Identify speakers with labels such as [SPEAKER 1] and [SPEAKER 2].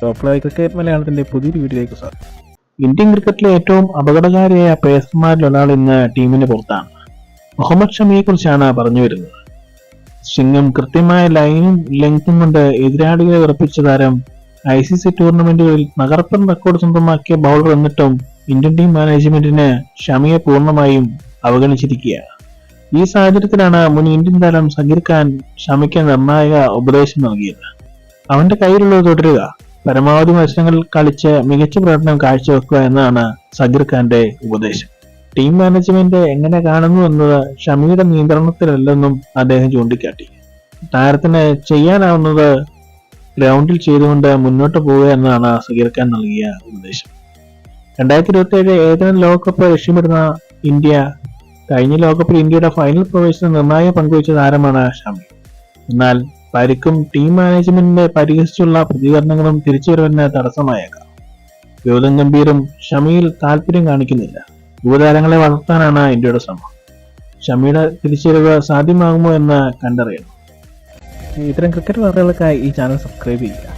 [SPEAKER 1] Top cricket മലയാളത്തിന്റെ പുതിയൊരു വീഡിയോയിലേക്ക് സ്വാഗതം.
[SPEAKER 2] ഇന്ത്യൻ ക്രിക്കറ്റിലെ ഏറ്റവും അപകടകാരിയായ പേസർമാരിൽ ഒരാൾ ഇന്ന് ടീമിന് പുറത്താണ്. മുഹമ്മദ് ഷമിയെ കുറിച്ചാണ് പറഞ്ഞു വരുന്നത്. സ്വിംഗും കൃത്യമായ ലൈനും ലെങ്തും കൊണ്ട് എതിരാളികളെ ഉറപ്പിച്ച താരം ICC ടൂർണമെന്റുകളിൽ തകർപ്പൻ റെക്കോർഡ് സ്വന്തമാക്കിയ ബൗളർ എന്നിട്ടും ഇന്ത്യൻ ടീം മാനേജ്മെന്റിന് ഷമിയെ പൂർണ്ണമായും അവഗണിച്ചിരിക്കുകയാണ്. ഈ സാഹചര്യത്തിലാണ് മുൻ ഇന്ത്യൻ താരം സഗീർ ഖാൻ ഷമിക്ക് നിർണായക ഉപദേശം നൽകിയത്. അവന്റെ കയ്യിലുള്ളത് തുടരുക, പരമാവധി മത്സരങ്ങൾ കളിച്ച് മികച്ച പ്രകടനം കാഴ്ചവെക്കുക എന്നതാണ് സഗീർ ഖാന്റെ ഉപദേശം. ടീം മാനേജ്മെന്റ് എങ്ങനെ കാണുന്നു എന്നത് ഷമിയുടെ നിയന്ത്രണത്തിലല്ലെന്നും അദ്ദേഹം ചൂണ്ടിക്കാട്ടി. താരത്തിന് ചെയ്യാനാവുന്നത് ഗ്രൗണ്ടിൽ ചെയ്തുകൊണ്ട് മുന്നോട്ട് പോവുക എന്നതാണ് സഗീർ ഖാൻ നൽകിയ ഉപദേശം. 2027 ഏകദിന ലോകകപ്പ് ലക്ഷ്യമിടുന്ന ഇന്ത്യ കഴിഞ്ഞ ലോകകപ്പിൽ ഇന്ത്യയുടെ ഫൈനൽ പ്രവേശനം നിർണായക പങ്കുവച്ച താരമാണ് ഷമി. എന്നാൽ പരിക്കും ടീം മാനേജ്മെന്റിന്റെ പരിഹസിച്ചുള്ള പ്രതികരണങ്ങളും തിരിച്ചുവരവിന് തടസ്സമായേക്കാം. ഗൗതം ഗംഭീറും ഷമിയിൽ താല്പര്യം കാണിക്കുന്നില്ല. യുവതാരങ്ങളെ വളർത്താനാണ് ഇന്ത്യയുടെ ശ്രമം. ഷമിയുടെ തിരിച്ചുവരവ് സാധ്യമാകുമോ എന്ന് കണ്ടറിയണം.
[SPEAKER 1] ഇത്തരം ക്രിക്കറ്റ് വാർത്തകൾക്കായി ഈ ചാനൽ സബ്സ്ക്രൈബ് ചെയ്യുക.